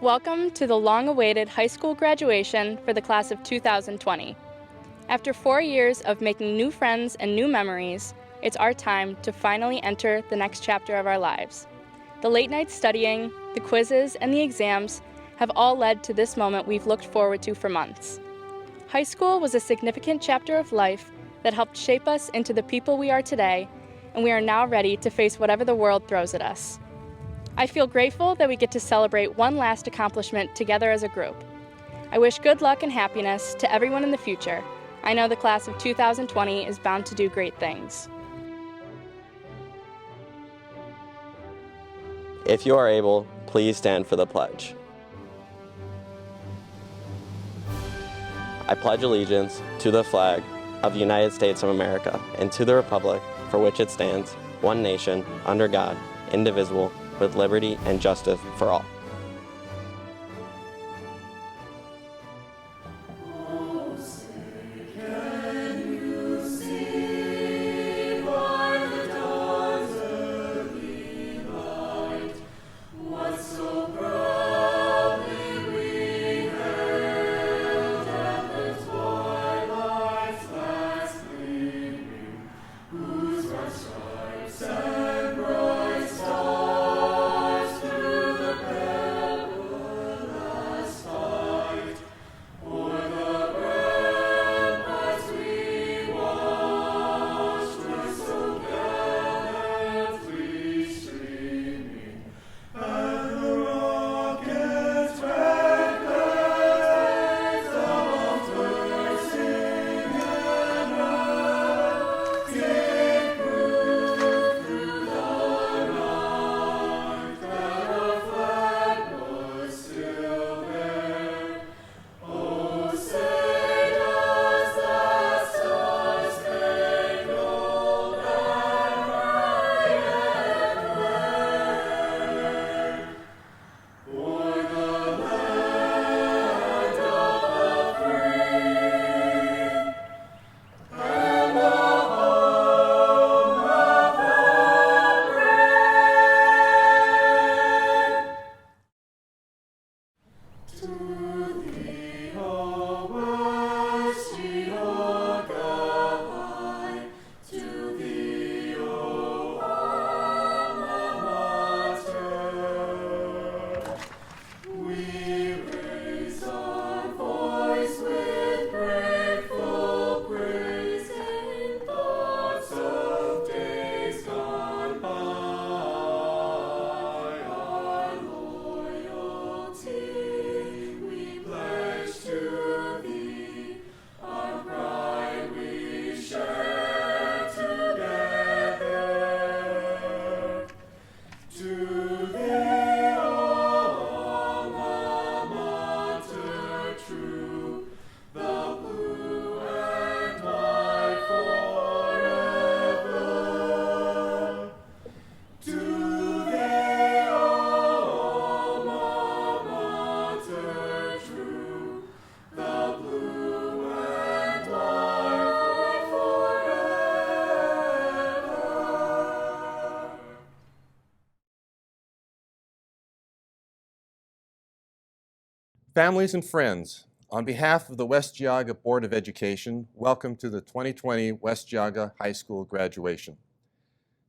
Welcome to the long-awaited high school graduation for the class of 2020. After 4 years of making new friends and new memories, it's our time to finally enter the next chapter of our lives. The late night studying, the quizzes, and the exams have all led to this moment we've looked forward to for months. High school was a significant chapter of life that helped shape us into the people we are today, and we are now ready to face whatever the world throws at us. I feel grateful that we get to celebrate one last accomplishment together as a group. I wish good luck and happiness to everyone in the future. I know the class of 2020 is bound to do great things. If you are able, please stand for the pledge. I pledge allegiance to the flag of the United States of America and to the republic for which it stands, one nation, under God, indivisible, with liberty and justice for all. Families and friends, on behalf of the West Geauga Board of Education, welcome to the 2020 West Geauga High School graduation.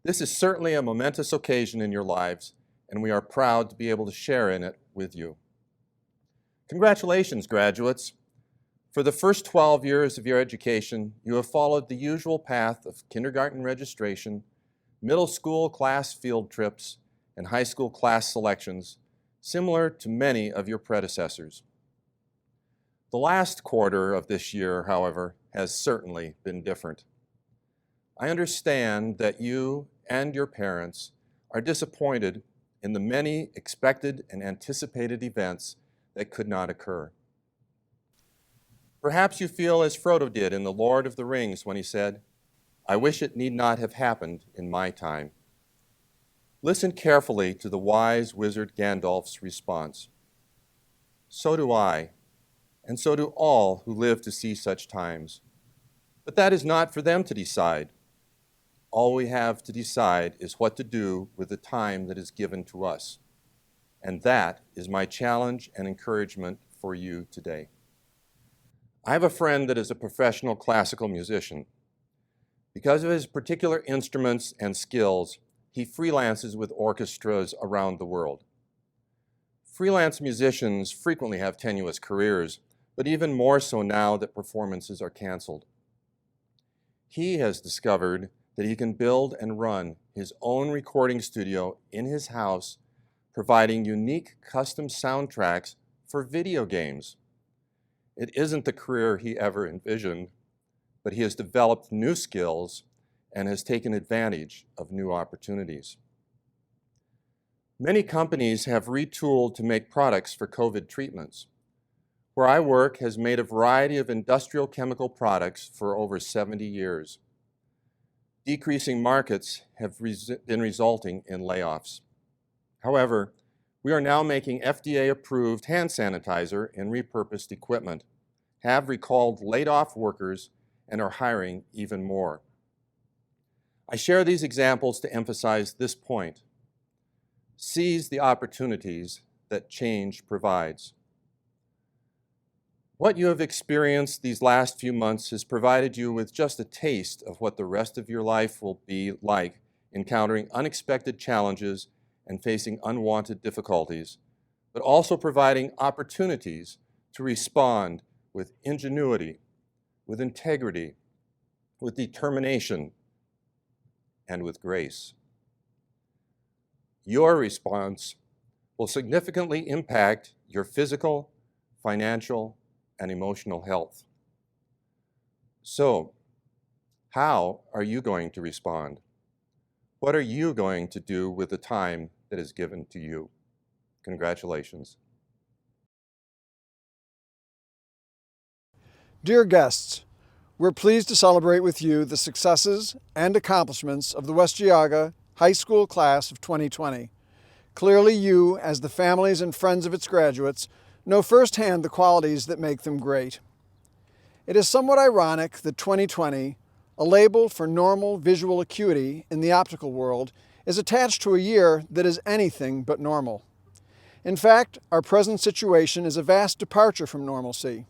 This is certainly a momentous occasion in your lives, and we are proud to be able to share in it with you. Congratulations, graduates. For the first 12 years of your education, you have followed the usual path of kindergarten registration, middle school class field trips, and high school class selections, similar to many of your predecessors. The last quarter of this year, however, has certainly been different. I understand that you and your parents are disappointed in the many expected and anticipated events that could not occur. Perhaps you feel as Frodo did in The Lord of the Rings when he said, "I wish it need not have happened in my time." Listen carefully to the wise wizard Gandalf's response. So do I, and so do all who live to see such times. But that is not for them to decide. All we have to decide is what to do with the time that is given to us. And that is my challenge and encouragement for you today. I have a friend that is a professional classical musician. Because of his particular instruments and skills, he freelances with orchestras around the world. Freelance musicians frequently have tenuous careers, but even more so now that performances are canceled. He has discovered that he can build and run his own recording studio in his house, providing unique custom soundtracks for video games. It isn't the career he ever envisioned, but he has developed new skills and has taken advantage of new opportunities. Many companies have retooled to make products for COVID treatments. Where I work has made a variety of industrial chemical products for over 70 years. Decreasing markets have been resulting in layoffs. However, we are now making FDA-approved hand sanitizer and repurposed equipment, have recalled laid-off workers, and are hiring even more. I share these examples to emphasize this point. Seize the opportunities that change provides. What you have experienced these last few months has provided you with just a taste of what the rest of your life will be like, encountering unexpected challenges and facing unwanted difficulties, but also providing opportunities to respond with ingenuity, with integrity, with determination, and with grace. Your response will significantly impact your physical, financial, and emotional health. So, how are you going to respond? What are you going to do with the time that is given to you? Congratulations. Dear guests, we're pleased to celebrate with you the successes and accomplishments of the West Geauga High School class of 2020. Clearly you, as the families and friends of its graduates, know firsthand the qualities that make them great. It is somewhat ironic that 2020, a label for normal visual acuity in the optical world, is attached to a year that is anything but normal. In fact, our present situation is a vast departure from normalcy.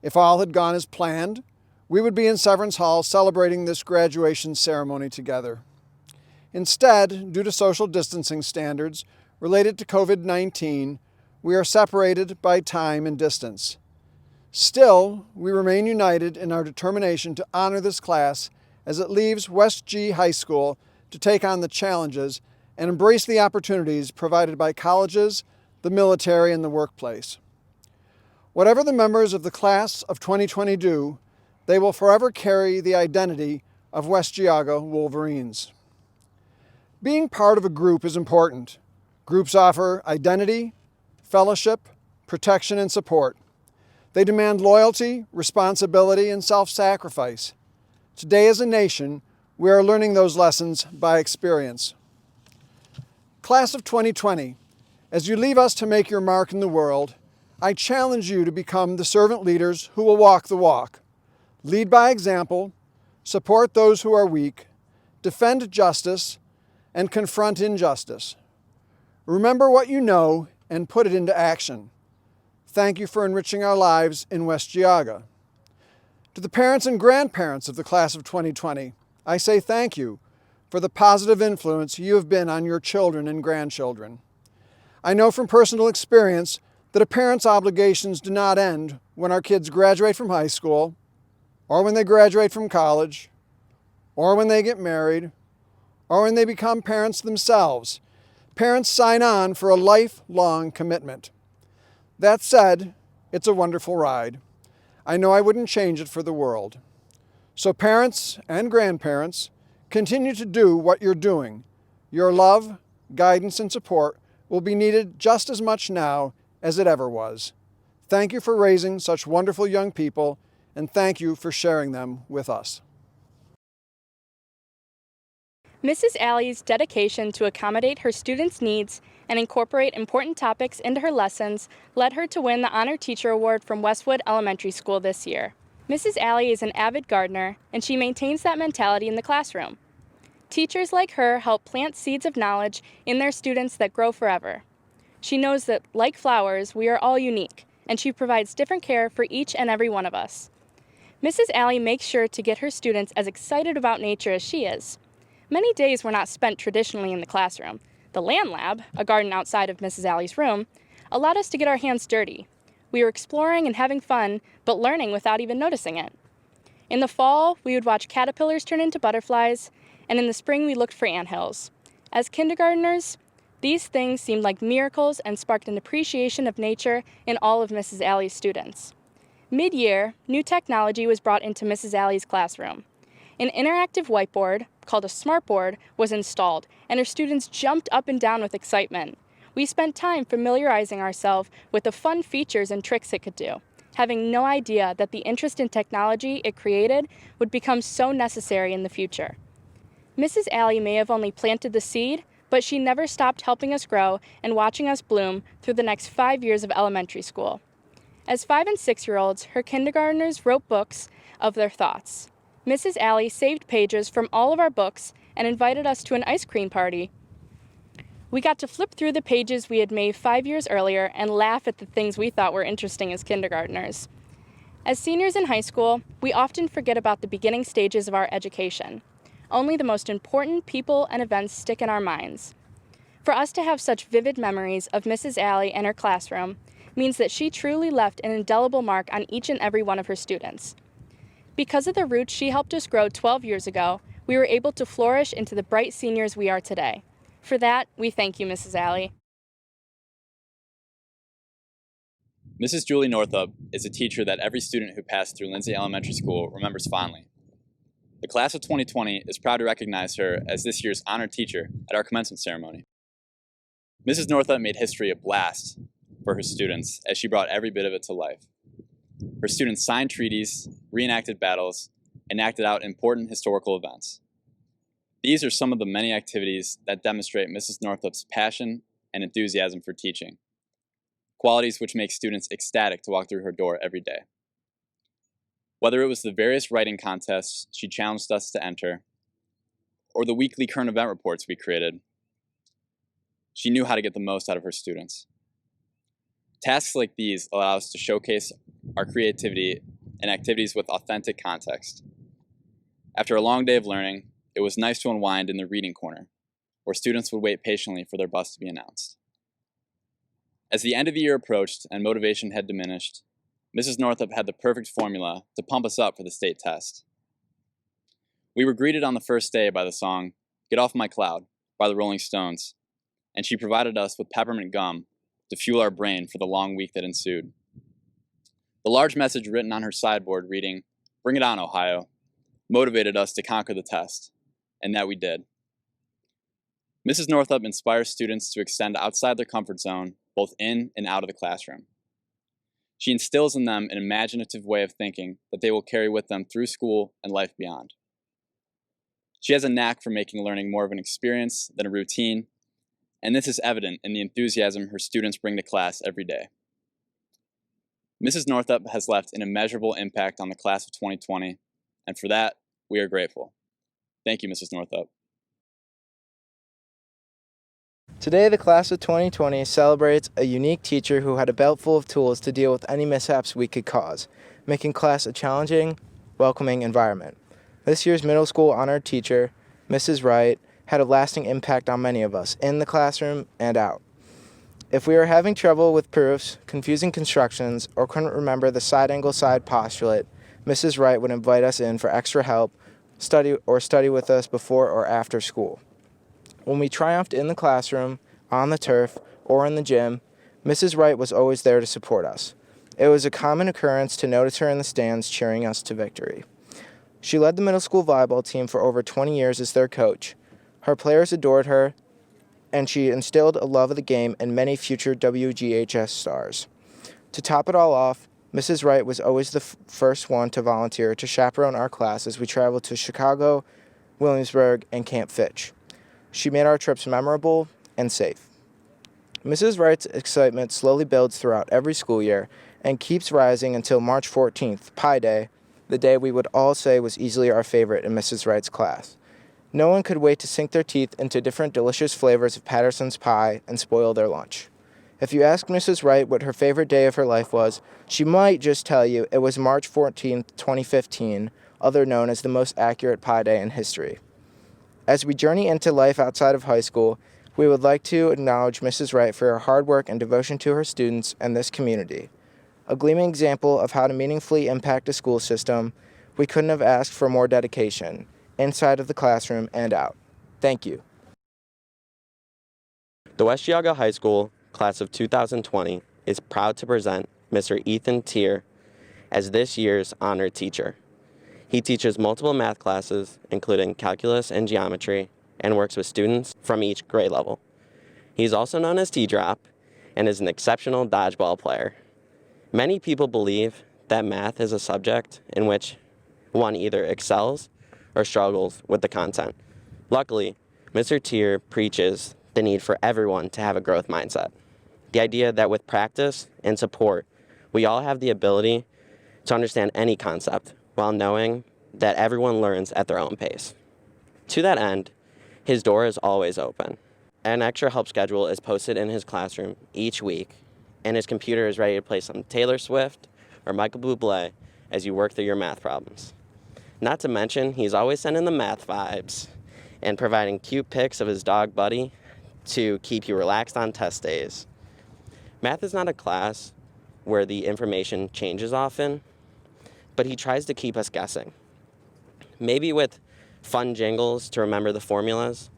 If all had gone as planned, we would be in Severance Hall celebrating this graduation ceremony together. Instead, due to social distancing standards related to COVID-19, we are separated by time and distance. Still, we remain united in our determination to honor this class as it leaves West G High School to take on the challenges and embrace the opportunities provided by colleges, the military, and the workplace. Whatever the members of the class of 2020 do, they will forever carry the identity of West Geauga Wolverines. Being part of a group is important. Groups offer identity, fellowship, protection, and support. They demand loyalty, responsibility, and self-sacrifice. Today as a nation, we are learning those lessons by experience. Class of 2020, as you leave us to make your mark in the world, I challenge you to become the servant leaders who will walk the walk. Lead by example, support those who are weak, defend justice, and confront injustice. Remember what you know and put it into action. Thank you for enriching our lives in West Geauga. To the parents and grandparents of the class of 2020, I say thank you for the positive influence you have been on your children and grandchildren. I know from personal experience that a parent's obligations do not end when our kids graduate from high school, or when they graduate from college, or when they get married, or when they become parents themselves. Parents sign on for a lifelong commitment. That said, it's a wonderful ride. I know I wouldn't change it for the world. So parents and grandparents, continue to do what you're doing. Your love, guidance, and support will be needed just as much now as it ever was. Thank you for raising such wonderful young people, and thank you for sharing them with us. Mrs. Alley's dedication to accommodate her students' needs and incorporate important topics into her lessons led her to win the Honor Teacher Award from Westwood Elementary School this year. Mrs. Alley is an avid gardener, and she maintains that mentality in the classroom. Teachers like her help plant seeds of knowledge in their students that grow forever. She knows that, like flowers, we are all unique, and she provides different care for each and every one of us. Mrs. Alley makes sure to get her students as excited about nature as she is. Many days were not spent traditionally in the classroom. The land lab, a garden outside of Mrs. Alley's room, allowed us to get our hands dirty. We were exploring and having fun, but learning without even noticing it. In the fall, we would watch caterpillars turn into butterflies, and in the spring we looked for anthills. As kindergartners, these things seemed like miracles and sparked an appreciation of nature in all of Mrs. Alley's students. Mid-year, new technology was brought into Mrs. Alley's classroom. An interactive whiteboard, called a smartboard, was installed, and her students jumped up and down with excitement. We spent time familiarizing ourselves with the fun features and tricks it could do, having no idea that the interest in technology it created would become so necessary in the future. Mrs. Alley may have only planted the seed, but she never stopped helping us grow and watching us bloom through the next 5 years of elementary school. As 5- and 6-year-olds, her kindergartners wrote books of their thoughts. Mrs. Alley saved pages from all of our books and invited us to an ice cream party. We got to flip through the pages we had made 5 years earlier and laugh at the things we thought were interesting as kindergartners. As seniors in high school, we often forget about the beginning stages of our education. Only the most important people and events stick in our minds. For us to have such vivid memories of Mrs. Alley and her classroom means that she truly left an indelible mark on each and every one of her students. Because of the roots she helped us grow 12 years ago, we were able to flourish into the bright seniors we are today. For that, we thank you, Mrs. Alley. Mrs. Julie Northup is a teacher that every student who passed through Lindsay Elementary School remembers fondly. The class of 2020 is proud to recognize her as this year's honored teacher at our commencement ceremony. Mrs. Northup made history a blast for her students as she brought every bit of it to life. Her students signed treaties, reenacted battles, and acted out important historical events. These are some of the many activities that demonstrate Mrs. Northup's passion and enthusiasm for teaching, qualities which make students ecstatic to walk through her door every day. Whether it was the various writing contests she challenged us to enter, or the weekly current event reports we created, she knew how to get the most out of her students. Tasks like these allow us to showcase our creativity in activities with authentic context. After a long day of learning, it was nice to unwind in the reading corner, where students would wait patiently for their bus to be announced. As the end of the year approached and motivation had diminished, Mrs. Northup had the perfect formula to pump us up for the state test. We were greeted on the first day by the song, "Get Off My Cloud" by the Rolling Stones, and she provided us with peppermint gum to fuel our brain for the long week that ensued. The large message written on her sideboard reading, "Bring it on, Ohio," motivated us to conquer the test, and that we did. Mrs. Northup inspires students to extend outside their comfort zone, both in and out of the classroom. She instills in them an imaginative way of thinking that they will carry with them through school and life beyond. She has a knack for making learning more of an experience than a routine, and this is evident in the enthusiasm her students bring to class every day. Mrs. Northup has left an immeasurable impact on the class of 2020, and for that, we are grateful. Thank you, Mrs. Northup. Today, the class of 2020 celebrates a unique teacher who had a belt full of tools to deal with any mishaps we could cause, making class a challenging, welcoming environment. This year's middle school honored teacher, Mrs. Wright, had a lasting impact on many of us, in the classroom and out. If we were having trouble with proofs, confusing constructions, or couldn't remember the side-angle side postulate, Mrs. Wright would invite us in for extra help, study with us before or after school. When we triumphed in the classroom, on the turf, or in the gym, Mrs. Wright was always there to support us. It was a common occurrence to notice her in the stands cheering us to victory. She led the middle school volleyball team for over 20 years as their coach. Her players adored her, and she instilled a love of the game in many future WGHS stars. To top it all off, Mrs. Wright was always the first one to volunteer to chaperone our class as we traveled to Chicago, Williamsburg, and Camp Fitch. She made our trips memorable and safe. Mrs. Wright's excitement slowly builds throughout every school year and keeps rising until March 14th, Pie Day, the day we would all say was easily our favorite in Mrs. Wright's class. No one could wait to sink their teeth into different delicious flavors of Patterson's pie and spoil their lunch. If you ask Mrs. Wright what her favorite day of her life was, she might just tell you it was March 14th, 2015, otherwise known as the most accurate Pi Day in history. As we journey into life outside of high school, we would like to acknowledge Mrs. Wright for her hard work and devotion to her students and this community. A gleaming example of how to meaningfully impact a school system, we couldn't have asked for more dedication, inside of the classroom and out. Thank you. The West Geauga High School class of 2020 is proud to present Mr. Ethan Tier as this year's honored teacher. He teaches multiple math classes, including calculus and geometry, and works with students from each grade level. He's also known as T-Drop and is an exceptional dodgeball player. Many people believe that math is a subject in which one either excels or struggles with the content. Luckily, Mr. Tier preaches the need for everyone to have a growth mindset. The idea that with practice and support, we all have the ability to understand any concept while knowing that everyone learns at their own pace. To that end, his door is always open. An extra help schedule is posted in his classroom each week, and his computer is ready to play some Taylor Swift or Michael Bublé as you work through your math problems. Not to mention, he's always sending the math vibes and providing cute pics of his dog Buddy to keep you relaxed on test days. Math is not a class where the information changes often, but he tries to keep us guessing. Maybe with fun jingles to remember the formulas,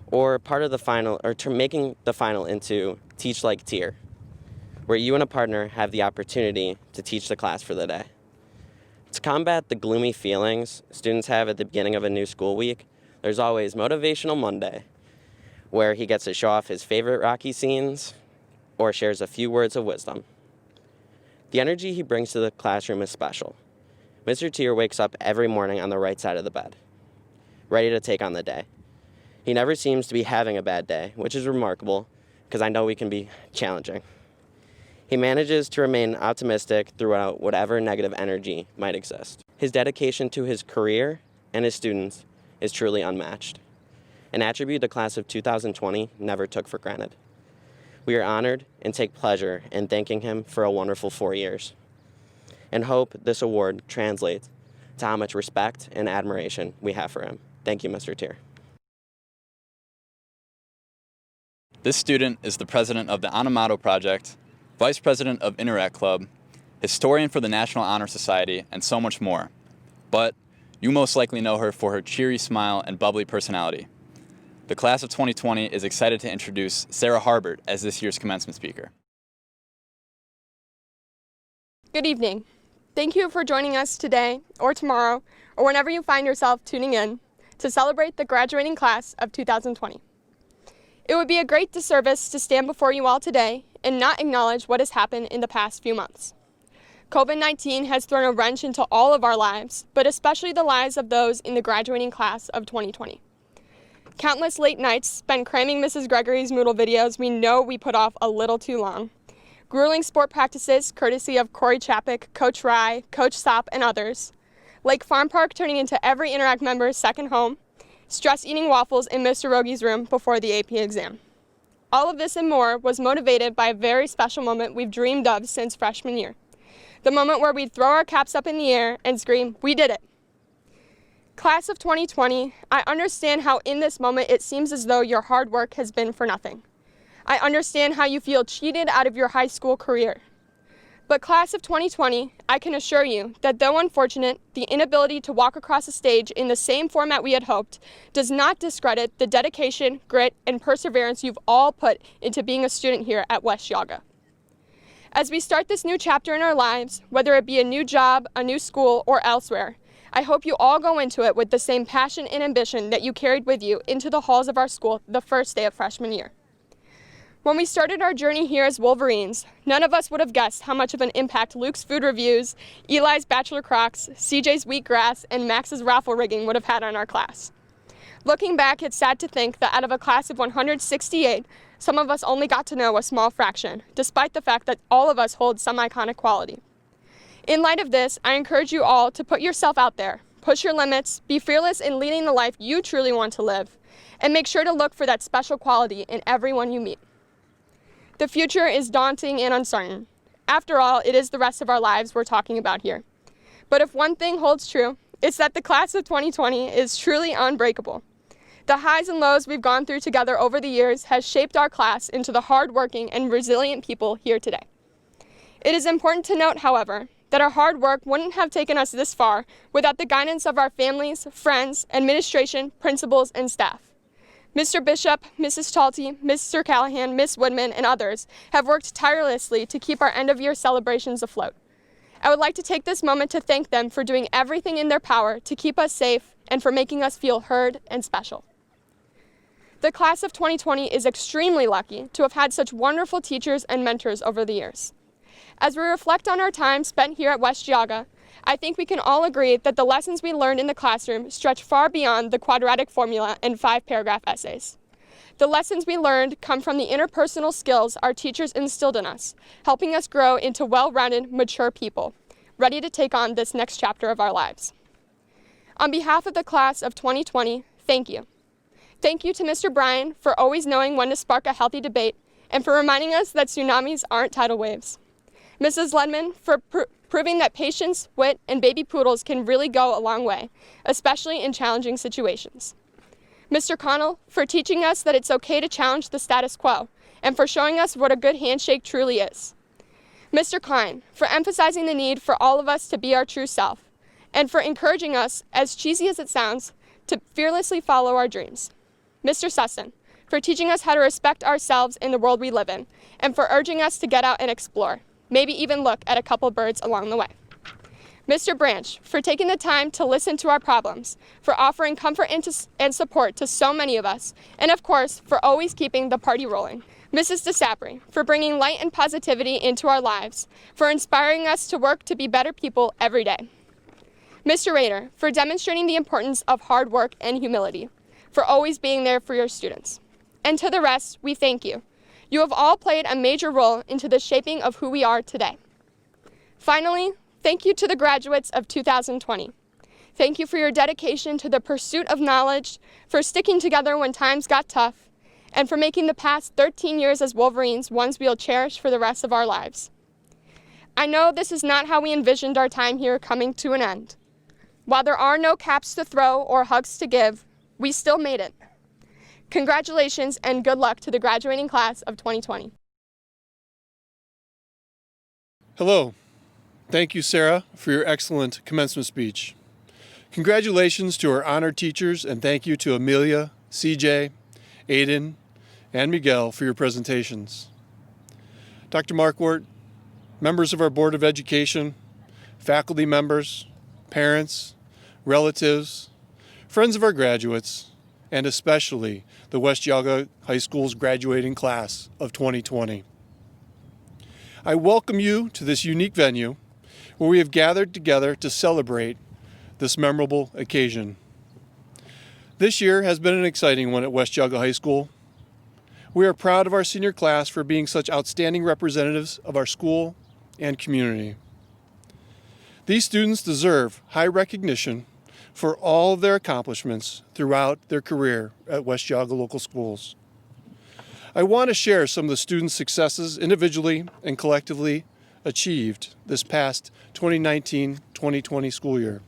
or part of the final, or making the final into Teach Like Tier, where you and a partner have the opportunity to teach the class for the day. To combat the gloomy feelings students have at the beginning of a new school week, there's always Motivational Monday, where he gets to show off his favorite Rocky scenes or shares a few words of wisdom. The energy he brings to the classroom is special. Mr. Tier wakes up every morning on the right side of the bed, ready to take on the day. He never seems to be having a bad day, which is remarkable because I know we can be challenging. He manages to remain optimistic throughout whatever negative energy might exist. His dedication to his career and his students is truly unmatched, an attribute the class of 2020 never took for granted. We are honored and take pleasure in thanking him for a wonderful 4 years, and hope this award translates to how much respect and admiration we have for him. Thank you, Mr. Tier. This student is the president of the Anamato Project, vice president of Interact Club, historian for the National Honor Society, and so much more. But you most likely know her for her cheery smile and bubbly personality. The class of 2020 is excited to introduce Sarah Harbert as this year's commencement speaker. Good evening. Thank you for joining us today or tomorrow or whenever you find yourself tuning in to celebrate the graduating class of 2020. It would be a great disservice to stand before you all today and not acknowledge what has happened in the past few months. COVID-19 has thrown a wrench into all of our lives, but especially the lives of those in the graduating class of 2020. Countless late nights spent cramming Mrs. Gregory's Moodle videos we know we put off a little too long. Grueling sport practices courtesy of Corey Chapek, Coach Rye, Coach Sop, and others. Lake Farm Park turning into every Interact member's second home. Stress eating waffles in Mr. Rogi's room before the AP exam. All of this and more was motivated by a very special moment we've dreamed of since freshman year. The moment where we'd throw our caps up in the air and scream, "We did it!" Class of 2020, I understand how in this moment it seems as though your hard work has been for nothing. I understand how you feel cheated out of your high school career. But class of 2020, I can assure you that though unfortunate, the inability to walk across a stage in the same format we had hoped does not discredit the dedication, grit, and perseverance you've all put into being a student here at West Geauga. As we start this new chapter in our lives, whether it be a new job, a new school, or elsewhere, I hope you all go into it with the same passion and ambition that you carried with you into the halls of our school the first day of freshman year. When we started our journey here as Wolverines, none of us would have guessed how much of an impact Luke's food reviews, Eli's bachelor crocs, CJ's wheatgrass, and Max's raffle rigging would have had on our class. Looking back, it's sad to think that out of a class of 168, some of us only got to know a small fraction, despite the fact that all of us hold some iconic quality. In light of this, I encourage you all to put yourself out there, push your limits, be fearless in leading the life you truly want to live, and make sure to look for that special quality in everyone you meet. The future is daunting and uncertain. After all, it is the rest of our lives we're talking about here. But if one thing holds true, it's that the class of 2020 is truly unbreakable. The highs and lows we've gone through together over the years has shaped our class into the hardworking and resilient people here today. It is important to note, however, that our hard work wouldn't have taken us this far without the guidance of our families, friends, administration, principals, and staff. Mr. Bishop, Mrs. Talty, Mr. Callahan, Miss Woodman, and others have worked tirelessly to keep our end-of-year celebrations afloat. I would like to take this moment to thank them for doing everything in their power to keep us safe and for making us feel heard and special. The class of 2020 is extremely lucky to have had such wonderful teachers and mentors over the years. As we reflect on our time spent here at West Geauga, I think we can all agree that the lessons we learned in the classroom stretch far beyond the quadratic formula and 5-paragraph essays. The lessons we learned come from the interpersonal skills our teachers instilled in us, helping us grow into well-rounded, mature people, ready to take on this next chapter of our lives. On behalf of the class of 2020, thank you. Thank you to Mr. Bryan for always knowing when to spark a healthy debate and for reminding us that tsunamis aren't tidal waves. Mrs. Ledman for proving that patience, wit, and baby poodles can really go a long way, especially in challenging situations. Mr. Connell for teaching us that it's okay to challenge the status quo and for showing us what a good handshake truly is. Mr. Klein for emphasizing the need for all of us to be our true self and for encouraging us, as cheesy as it sounds, to fearlessly follow our dreams. Mr. Sussin for teaching us how to respect ourselves in the world we live in and for urging us to get out and explore, maybe even look at a couple birds along the way. Mr. Branch, for taking the time to listen to our problems, for offering comfort and support to so many of us, and of course, for always keeping the party rolling. Mrs. DeSapri, for bringing light and positivity into our lives, for inspiring us to work to be better people every day. Mr. Rader, for demonstrating the importance of hard work and humility, for always being there for your students. And to the rest, we thank you. You have all played a major role into the shaping of who we are today. Finally, thank you to the graduates of 2020. Thank you for your dedication to the pursuit of knowledge, for sticking together when times got tough, and for making the past 13 years as Wolverines ones we'll cherish for the rest of our lives. I know this is not how we envisioned our time here coming to an end. While there are no caps to throw or hugs to give, we still made it. Congratulations and good luck to the graduating class of 2020. Hello. Thank you, Sarah, for your excellent commencement speech. Congratulations to our honored teachers, and thank you to Amelia, CJ, Aiden, and Miguel for your presentations. Dr. Markwart, members of our Board of Education, faculty members, parents, relatives, friends of our graduates, and especially the West Geauga High School's graduating class of 2020. I welcome you to this unique venue where we have gathered together to celebrate this memorable occasion. This year has been an exciting one at West Geauga High School. We are proud of our senior class for being such outstanding representatives of our school and community. These students deserve high recognition for all of their accomplishments throughout their career at West Geauga Local Schools. I want to share some of the students' successes individually and collectively achieved this past 2019-2020 school year.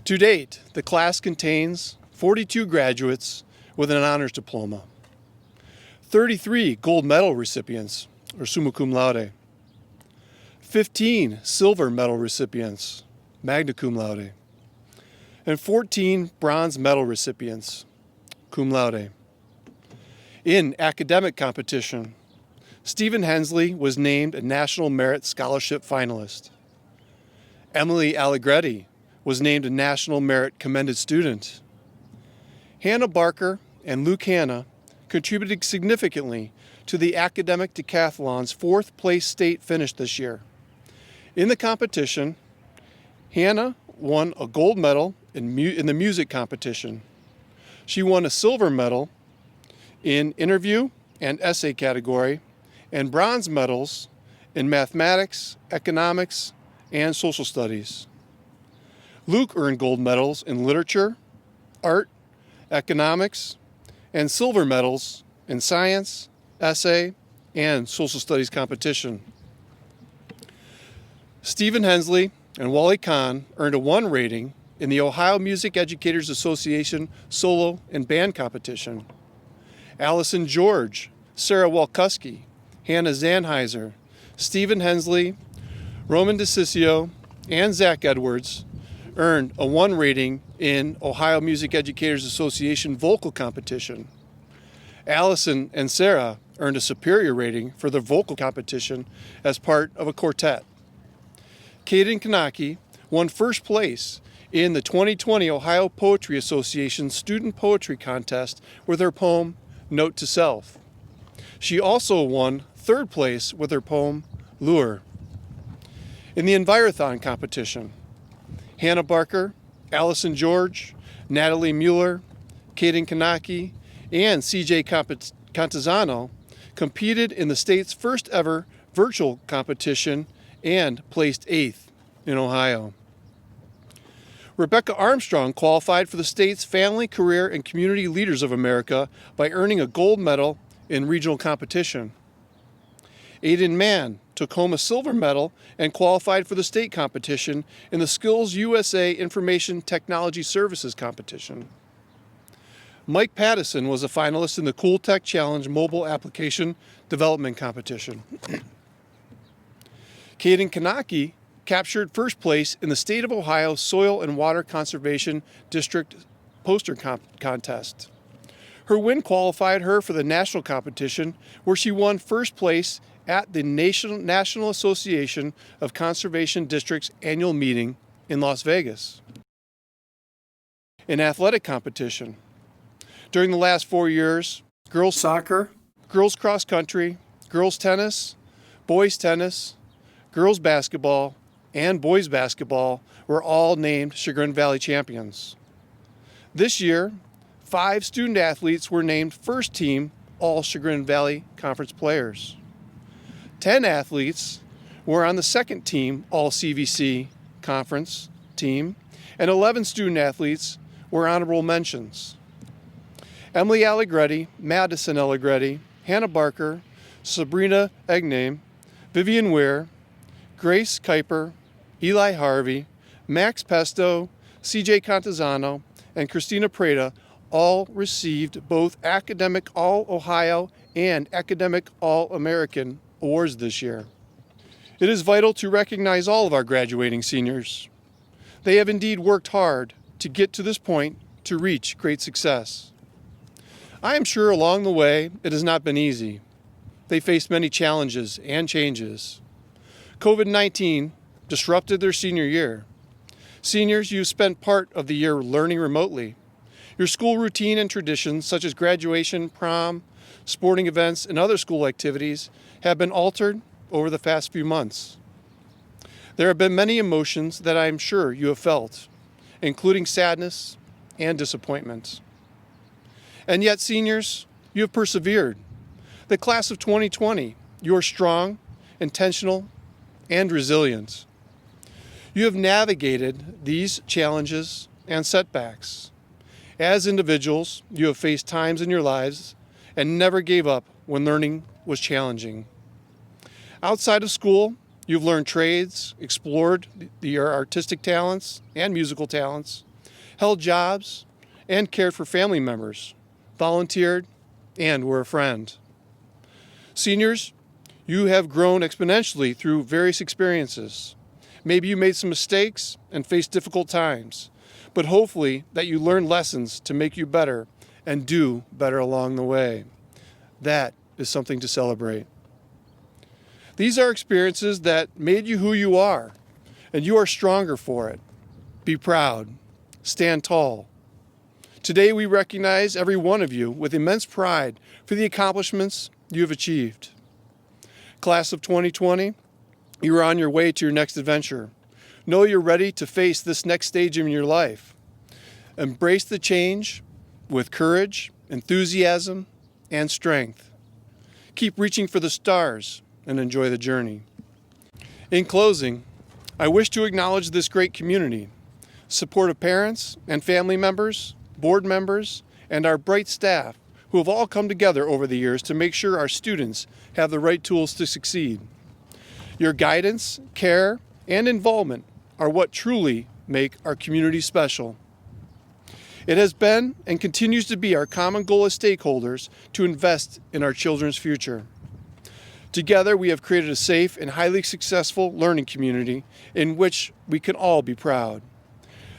To date, the class contains 42 graduates with an honors diploma, 33 gold medal recipients, or summa cum laude, 15 silver medal recipients, magna cum laude, and 14 bronze medal recipients, cum laude. In academic competition, Stephen Hensley was named a National Merit Scholarship finalist. Emily Allegretti was named a National Merit Commended Student. Hannah Barker and Luke Hanna contributed significantly to the academic decathlon's 4th place state finish this year. In the competition, Hannah won a gold medal in the music competition. She won a silver medal in interview and essay category and bronze medals in mathematics, economics, and social studies. Luke earned gold medals in literature, art, economics, and silver medals in science, essay, and social studies competition. Stephen Hensley and Wally Kahn earned a 1 rating in the Ohio Music Educators Association solo and band competition. Allison George, Sarah Walkuski, Hannah Zanheiser, Stephen Hensley, Roman DeCiccio, and Zach Edwards earned a 1 rating in Ohio Music Educators Association vocal competition. Allison and Sarah earned a superior rating for their vocal competition as part of a quartet. Caden Kanaki won first place in the 2020 Ohio Poetry Association Student Poetry Contest with her poem, Note to Self. She also won 3rd place with her poem, Lure. In the Envirothon competition, Hannah Barker, Allison George, Natalie Mueller, Caden Kanaki, and CJ Cantizano competed in the state's first ever virtual competition and placed 8th in Ohio. Rebecca Armstrong qualified for the state's Family, Career, and Community Leaders of America by earning a gold medal in regional competition. Aiden Mann took home a silver medal and qualified for the state competition in the Skills USA Information Technology Services competition. Mike Pattison was a finalist in the Cool Tech Challenge mobile application development competition. Caden Kanaki captured first place in the State of Ohio Soil and Water Conservation District poster contest. Her win qualified her for the national competition, where she won first place at the National Association of Conservation Districts annual meeting in Las Vegas. In athletic competition, during the last 4 years, girls soccer, girls cross country, girls tennis, boys tennis, girls basketball, and boys basketball were all named Chagrin Valley champions. This year, 5 student athletes were named first team All Chagrin Valley Conference players. 10 athletes were on the second team All CVC Conference team, and 11 student athletes were honorable mentions. Emily Allegretti, Madison Allegretti, Hannah Barker, Sabrina Egname, Vivian Weir, Grace Kuiper, Eli Harvey, Max Pesto, CJ Cantizano, and Christina Preda all received both Academic All-Ohio and Academic All-American awards this year. It is vital to recognize all of our graduating seniors. They have indeed worked hard to get to this point to reach great success. I am sure along the way it has not been easy. They faced many challenges and changes. COVID-19 disrupted their senior year. Seniors, you spent part of the year learning remotely. Your school routine and traditions, such as graduation, prom, sporting events, and other school activities, have been altered over the past few months. There have been many emotions that I am sure you have felt, including sadness and disappointment. And yet, seniors, you have persevered. The class of 2020, you are strong, intentional, and resilient. You have navigated these challenges and setbacks. As individuals, you have faced times in your lives and never gave up when learning was challenging. Outside of school, you've learned trades, explored your artistic talents and musical talents, held jobs, and cared for family members, volunteered, and were a friend. Seniors, you have grown exponentially through various experiences. Maybe you made some mistakes and faced difficult times, but hopefully that you learned lessons to make you better and do better along the way. That is something to celebrate. These are experiences that made you who you are, and you are stronger for it. Be proud. Stand tall. Today we recognize every one of you with immense pride for the accomplishments you have achieved. Class of 2020, you are on your way to your next adventure. Know you're ready to face this next stage in your life. Embrace the change with courage, enthusiasm, and strength. Keep reaching for the stars and enjoy the journey. In closing, I wish to acknowledge this great community, supportive parents and family members, board members, and our bright staff who have all come together over the years to make sure our students have the right tools to succeed. Your guidance, care, and involvement are what truly make our community special. It has been and continues to be our common goal as stakeholders to invest in our children's future. Together, we have created a safe and highly successful learning community in which we can all be proud.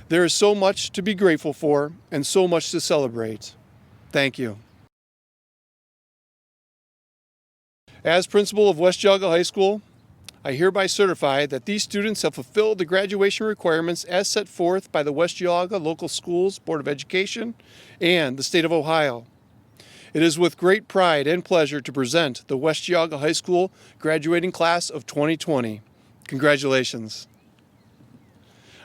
There is so much to be grateful for and so much to celebrate. Thank you. As principal of West Geauga High School, I hereby certify that these students have fulfilled the graduation requirements as set forth by the West Geauga Local Schools Board of Education and the State of Ohio. It is with great pride and pleasure to present the West Geauga High School graduating class of 2020. Congratulations.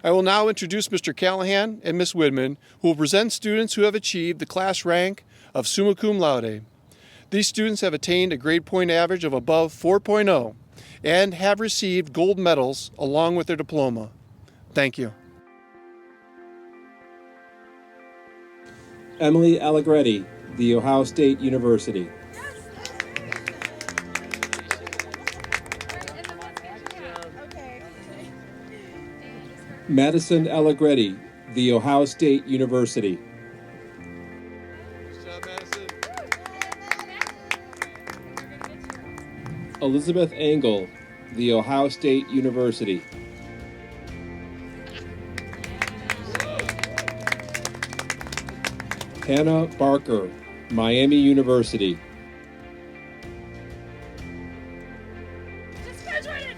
I will now introduce Mr. Callahan and Ms. Widman, who will present students who have achieved the class rank of summa cum laude. These students have attained a grade point average of above 4.0 and have received gold medals along with their diploma. Thank you. Emily Allegretti, The Ohio State University. Madison Allegretti, The Ohio State University. Elizabeth Engel, The Ohio State University. Hannah Barker, Miami University. Just graduated!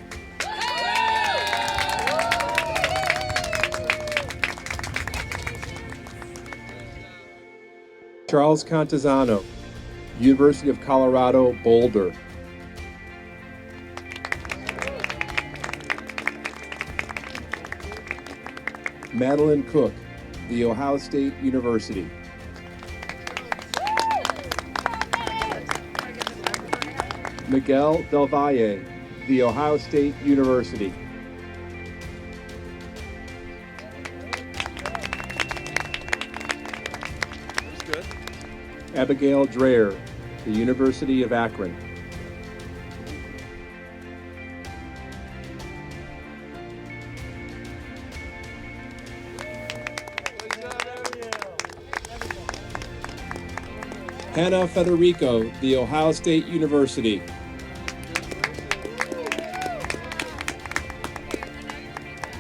Charles Contezano, University of Colorado, Boulder. Madeline Cook, The Ohio State University. Miguel Del Valle, The Ohio State University. Abigail Dreher, the University of Akron. Hannah Federico, The Ohio State University.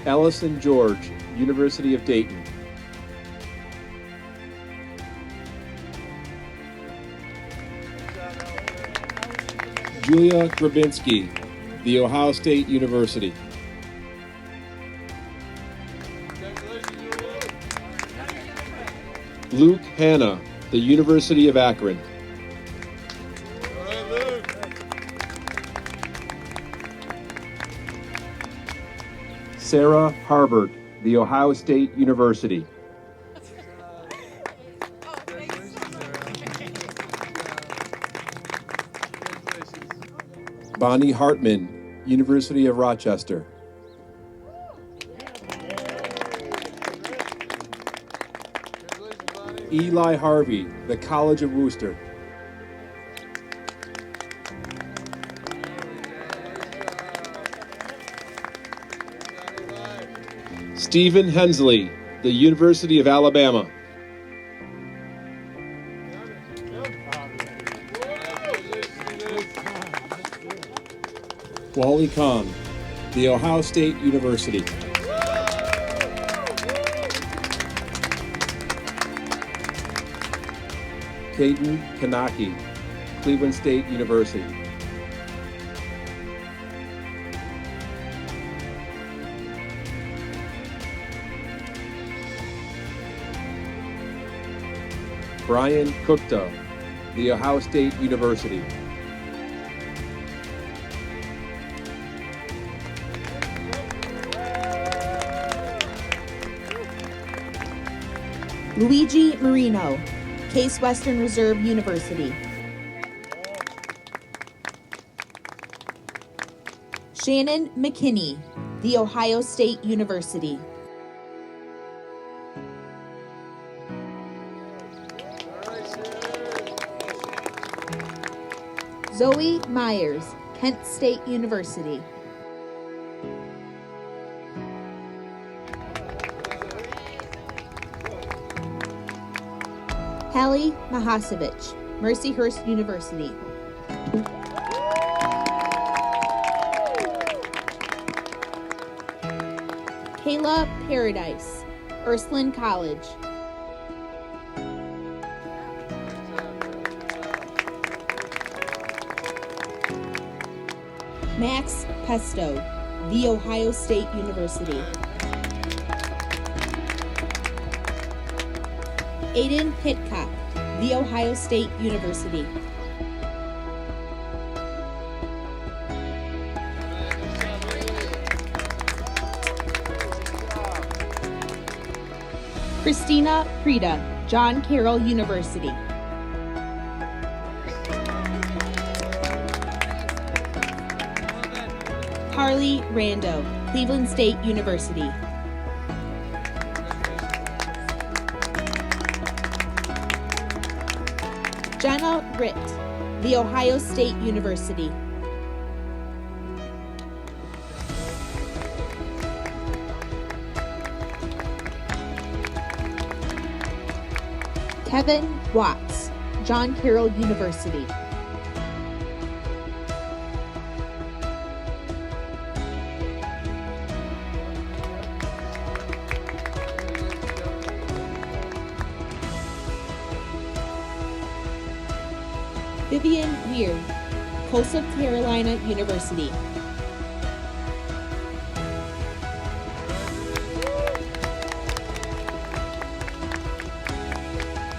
Allison George, University of Dayton. Julia Grabinski, The Ohio State University. Luke Hanna, the University of Akron. Sarah Harbert, The Ohio State University. Bonnie Hartman, University of Rochester. Eli Harvey, the College of Worcester. Stephen Hensley, the University of Alabama. Wally Kahn, The Ohio State University. Caden Kanaki, Cleveland State University. Brian Kukta, The Ohio State University. Luigi Marino, Case Western Reserve University. Shannon McKinney, The Ohio State University. Zoe Myers, Kent State University. Hallie Mahasevich, Mercyhurst University. Kayla Paradise, Ursuline College. Max Pesto, The Ohio State University. Aiden Pitcock, The Ohio State University. Christina Prida, John Carroll University. Carly Rando, Cleveland State University. Jenna Ritt, The Ohio State University. Kevin Watts, John Carroll University. Vivian Weir, Coastal Carolina University.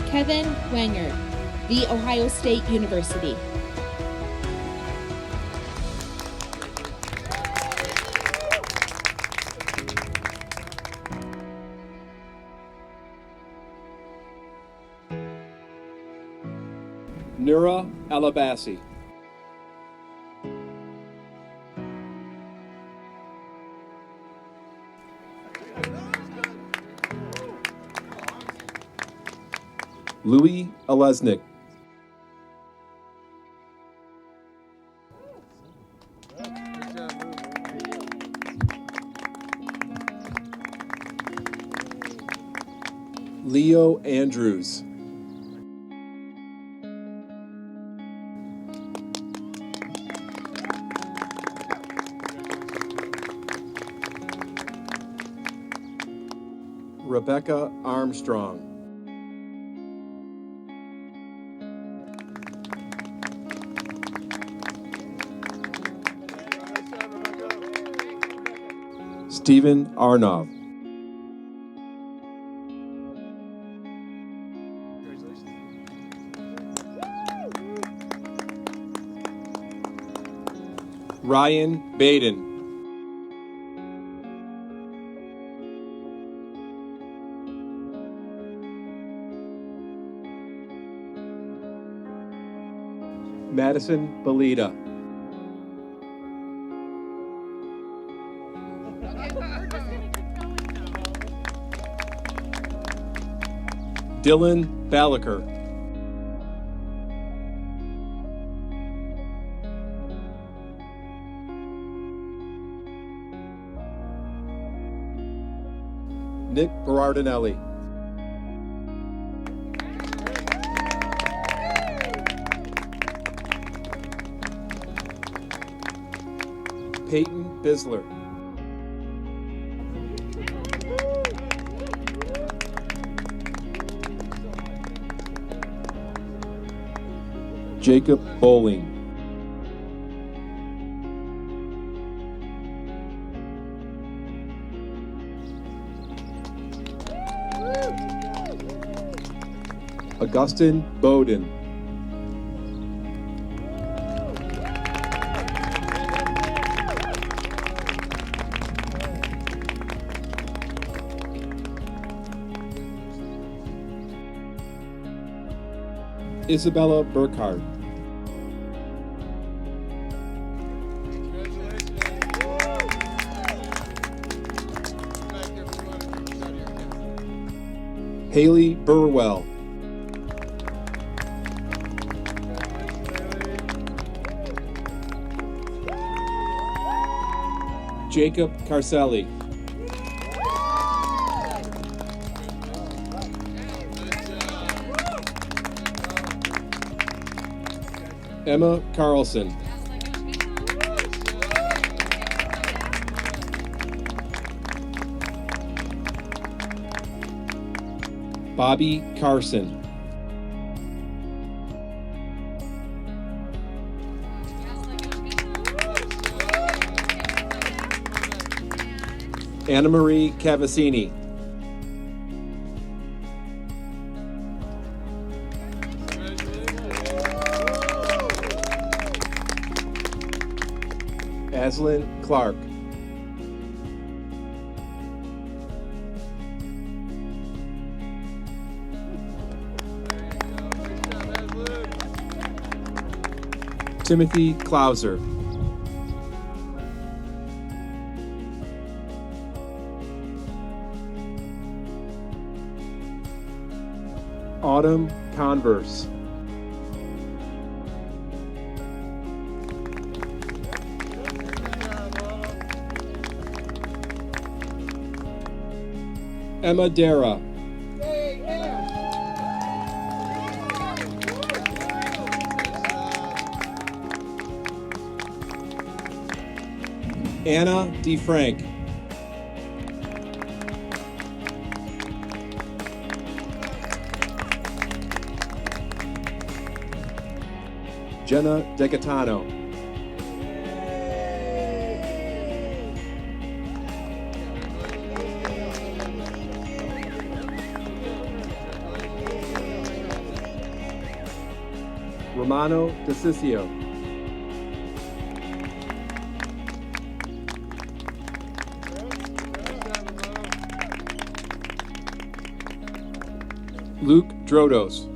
Kevin Wenger, The Ohio State University. Nura Alabasi. Louis Alesnik. Leo Andrews. Rebecca Armstrong. Stephen Arnov. Ryan Baden. Madison Belita. Dylan Ballaker. Nick Berardinelli. Peyton Bisler. Jacob Bowling. Augustin Bowden. Isabella Burkhardt. Haley Burwell. Jacob Carcelli. Emma Carlson. Bobby Carson. Anna Marie Cavassini. Aslyn Clark. Timothy Klauser. Autumn Converse. Emma Dara. Anna DeFrank. Jenna Decatano. Romano DeCiccio. Luke Drodos.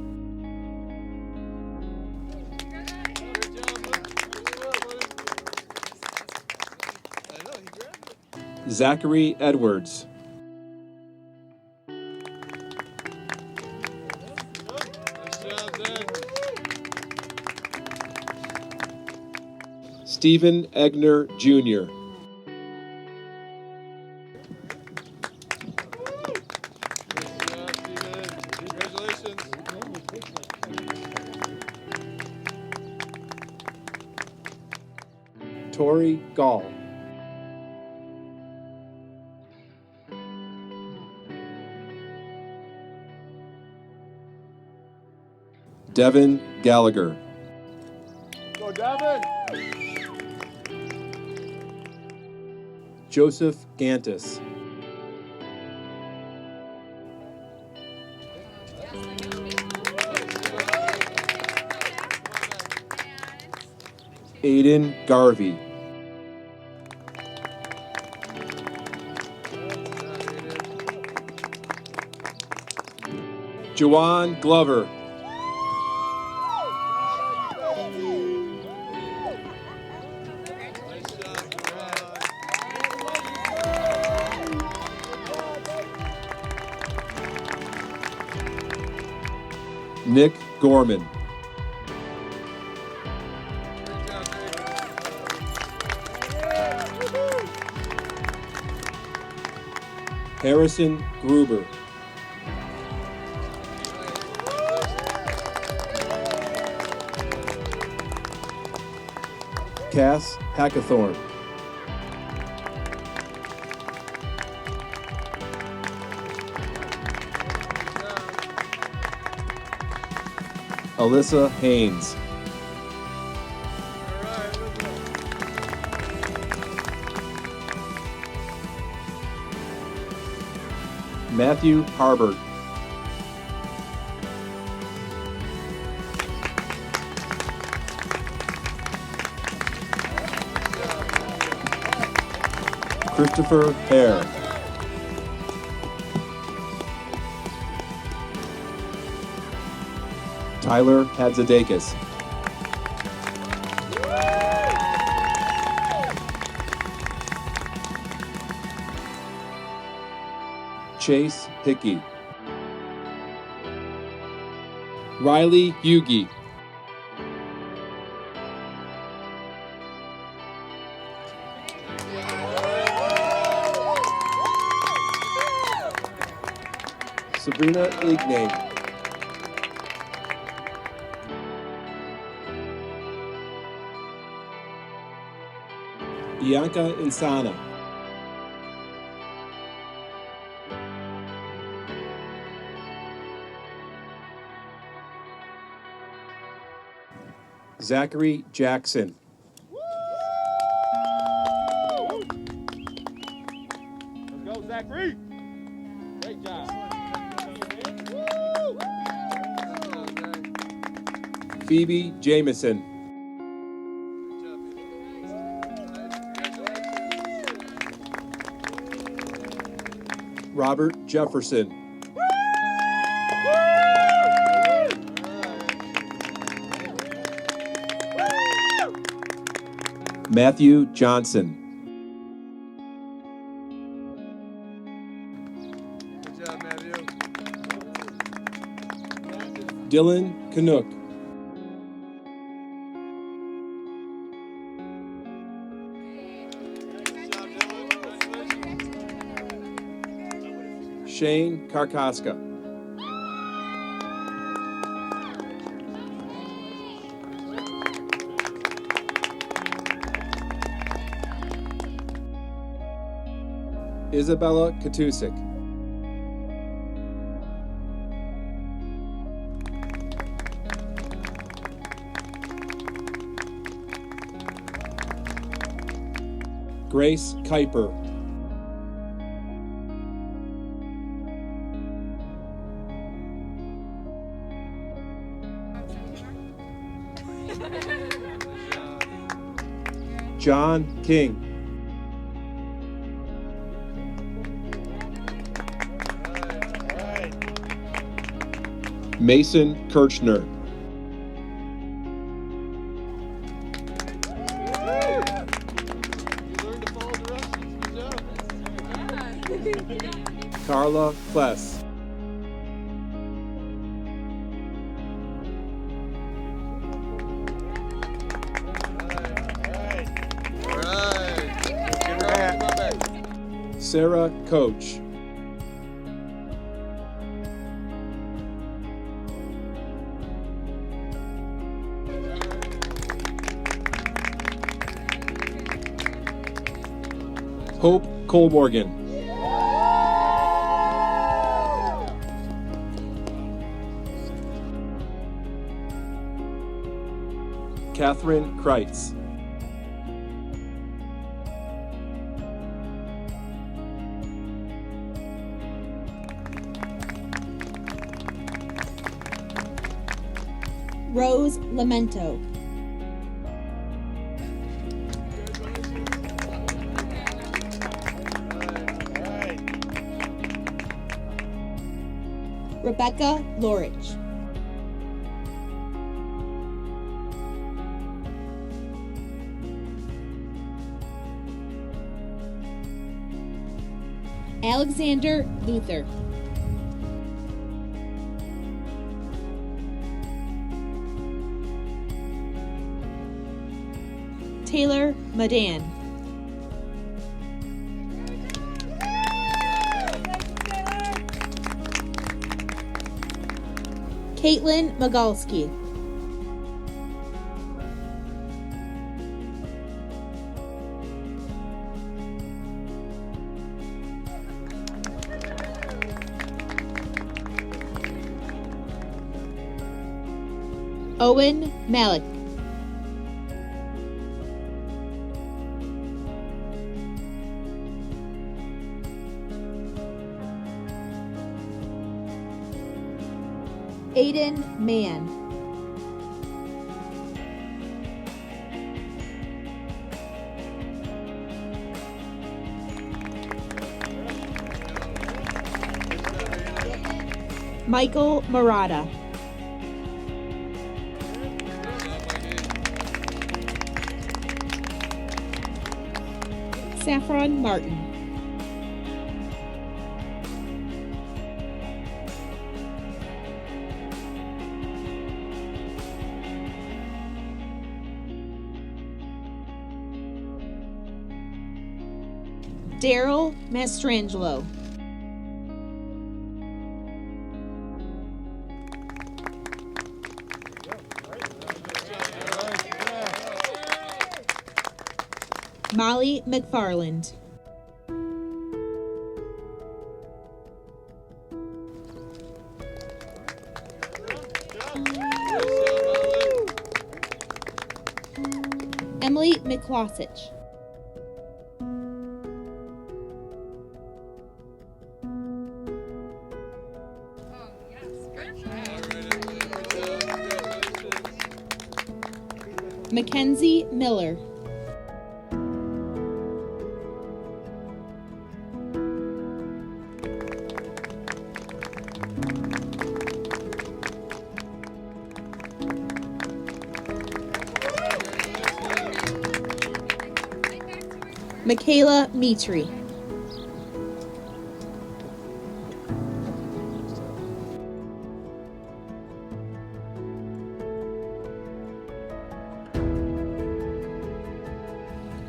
Zachary Edwards. Stephen Egner Jr. Tori Gall. Devin Gallagher. Go, Devin! Joseph Gantis. Aiden Garvey. Jawan Glover. Nick Gorman. Harrison Gruber. Cass Hackathorn. Alyssa Haynes. Matthew Harbert. Christopher Hare. Tyler Hadzadakis. Chase Hickey. Riley Hugie. Sabrina Igne. Bianca Insana. Zachary Jackson. Let's go, Zachary! Great job. Phoebe Jameson. Robert Jefferson. Matthew Johnson. Good job, Matthew. Dylan Canuck. Shane Karkoska. Isabella Katusik. Grace Kuiper. John King. Mason Kirchner. Carla Kless. Sarah Coach. Hope Colmorgan. Catherine Kreitz. Rose Lamento. Rebecca Lorich. Alexander Luther. Taylor Madan. Caitlin Magalski. Owen Malik. Aiden Mann. Michael Murata. Saffron Martin. Daryl Mastrangelo. Molly McFarland. Emily McClossich. Mackenzie Miller. Michaela Mitri.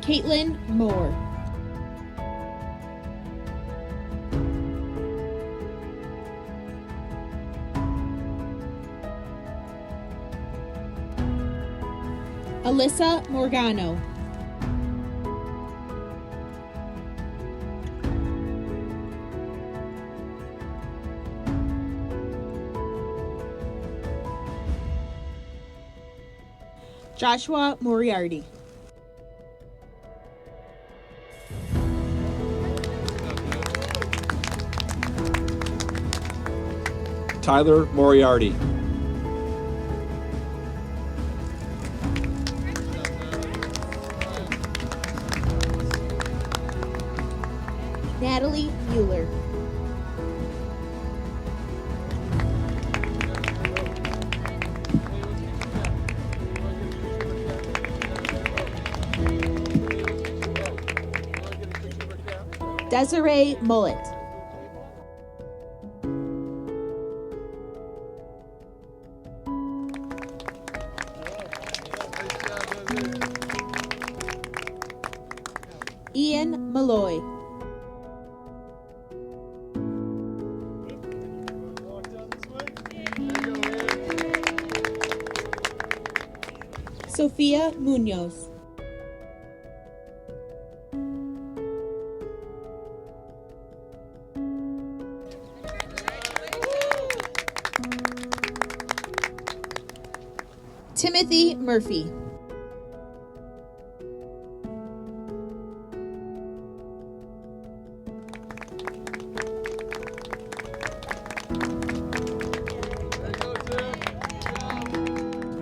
Caitlin Moore. Alyssa Morgano. Joshua Moriarty. Tyler Moriarty. Natalie Mueller. Desiree Mullet. Ian Malloy. Sophia Munoz. Timothy Murphy.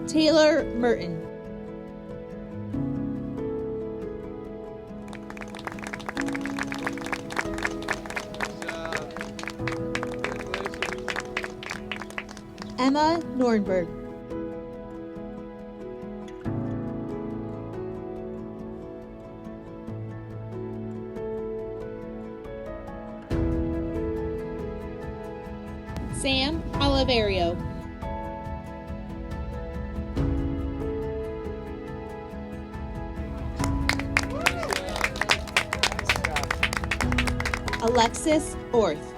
Taylor Merton. Emma Nornberg. Sam Oliverio. Alexis Orth.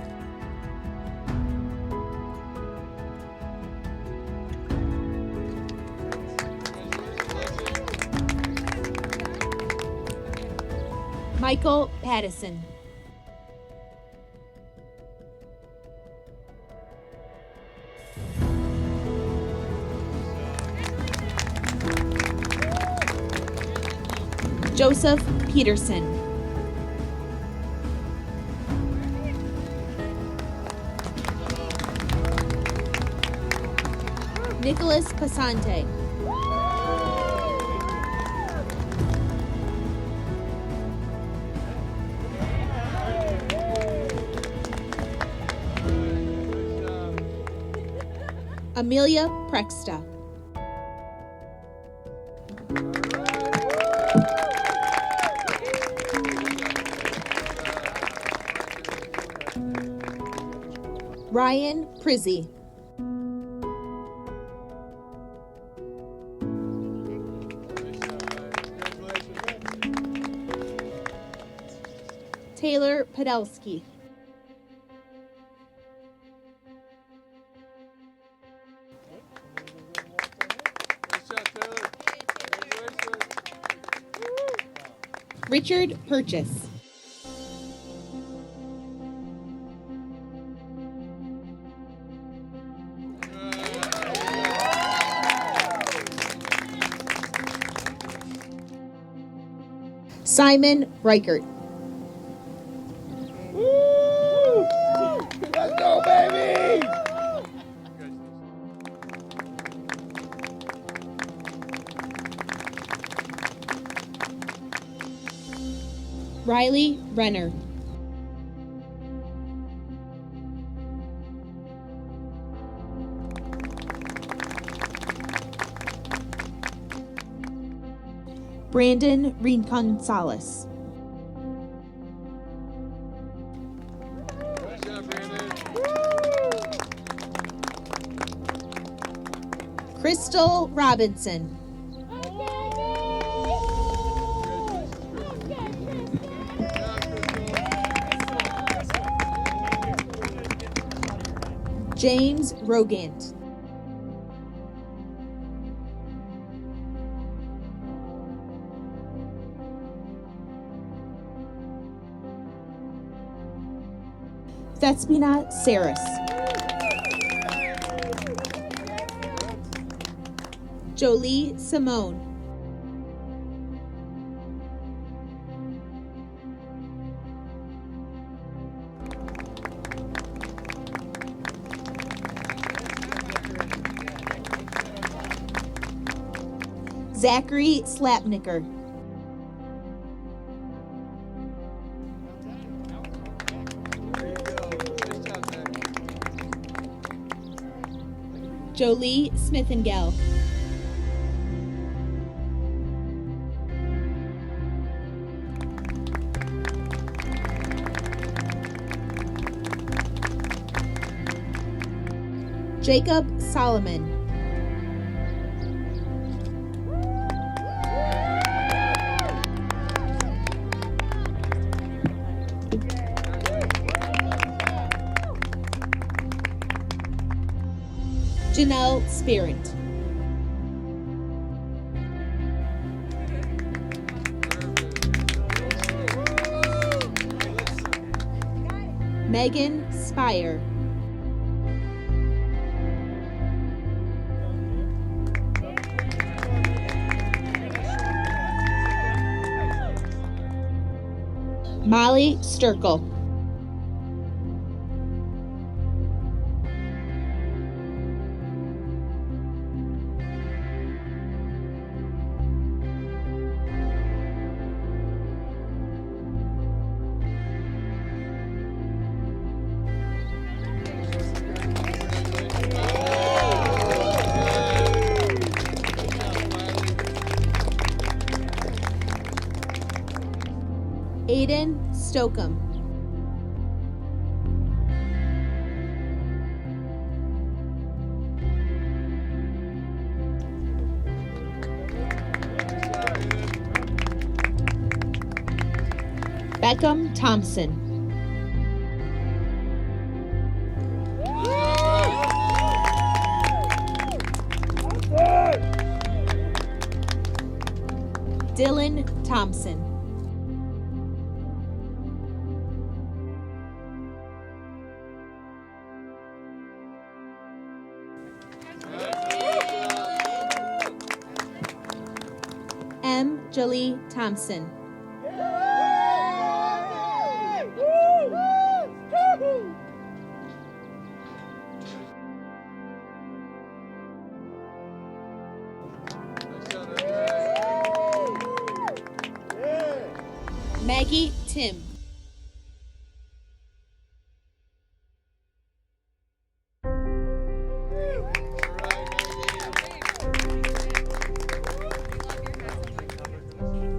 Michael Pattison. Joseph Peterson. Nicholas Pasante. Amelia Prexta. Ryan Prizzy. Taylor Podolsky. Richard Purchase. Simon Reichert. Let's go, baby! Riley Renner. Brandon Gonzalez. Good job, Brandon. Crystal Robinson. James Rogant. Thespina Saris. Jolie Simone. Zachary Slapnicker. Jolie Smithengell. Jacob Solomon. Janelle Spearant. Megan Spire. Molly Sturkle. Aiden Stokeham. Beckham Thompson. Dylan Thompson. M. Jolie Thompson. Maggie Tim.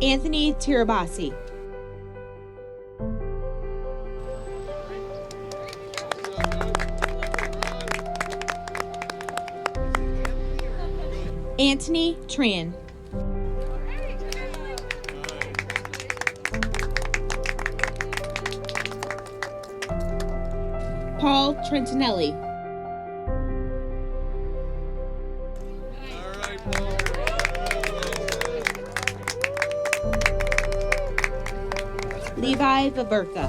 Anthony Tirabassi. Anthony Tran. Paul Trentinelli. Levi Vaverka.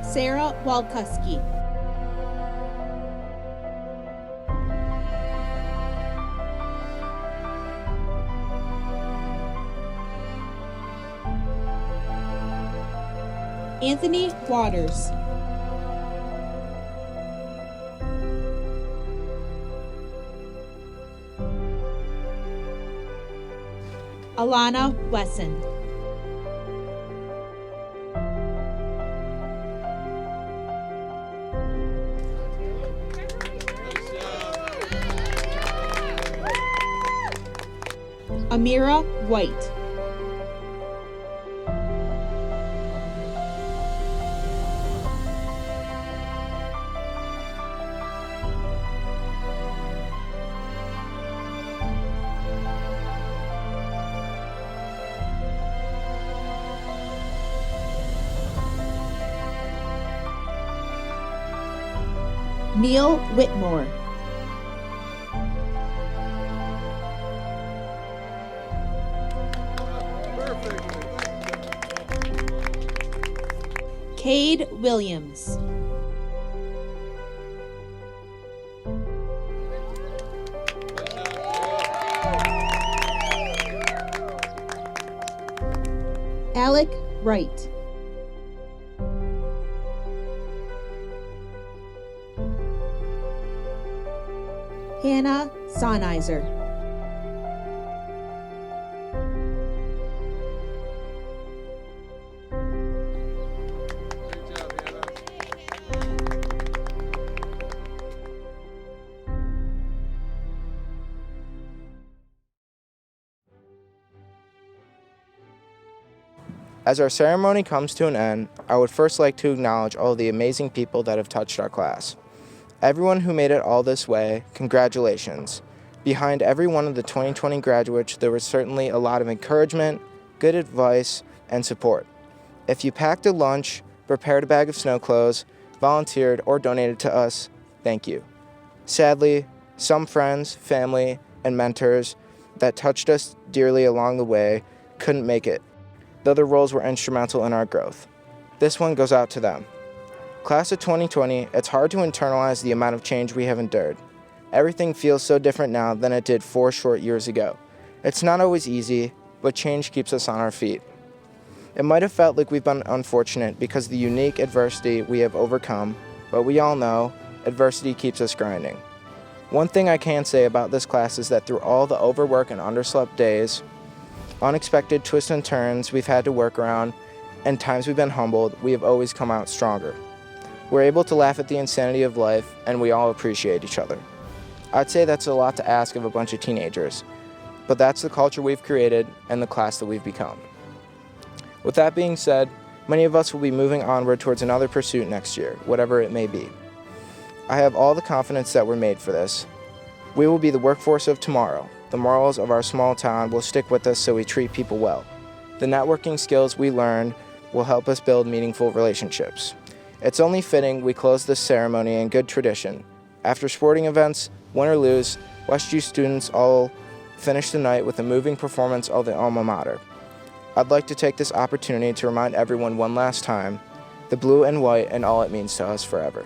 Sarah Walkuski. Anthony Waters. Alana Wesson. Amira White. Neil Whitmore. Cade Williams. Alec Wright. Hannah Sonneiser. As our ceremony comes to an end, I would first like to acknowledge all the amazing people that have touched our class. Everyone who made it all this way, congratulations. Behind every one of the 2020 graduates, there was certainly a lot of encouragement, good advice, and support. If you packed a lunch, prepared a bag of snow clothes, volunteered, or donated to us, thank you. Sadly, some friends, family, and mentors that touched us dearly along the way couldn't make it, though their roles were instrumental in our growth. This one goes out to them. Class of 2020, it's hard to internalize the amount of change we have endured. Everything feels so different now than it did 4 short years ago. It's not always easy, but change keeps us on our feet. It might have felt like we've been unfortunate because of the unique adversity we have overcome, but we all know adversity keeps us grinding. One thing I can say about this class is that through all the overwork and underslept days, unexpected twists and turns we've had to work around, and times we've been humbled, we have always come out stronger. We're able to laugh at the insanity of life, and we all appreciate each other. I'd say that's a lot to ask of a bunch of teenagers, but that's the culture we've created and the class that we've become. With that being said, many of us will be moving onward towards another pursuit next year, whatever it may be. I have all the confidence that we're made for this. We will be the workforce of tomorrow. The morals of our small town will stick with us so we treat people well. The networking skills we learned will help us build meaningful relationships. It's only fitting we close this ceremony in good tradition. After sporting events, win or lose, WestU students all finish the night with a moving performance of the alma mater. I'd like to take this opportunity to remind everyone one last time, the blue and white and all it means to us forever.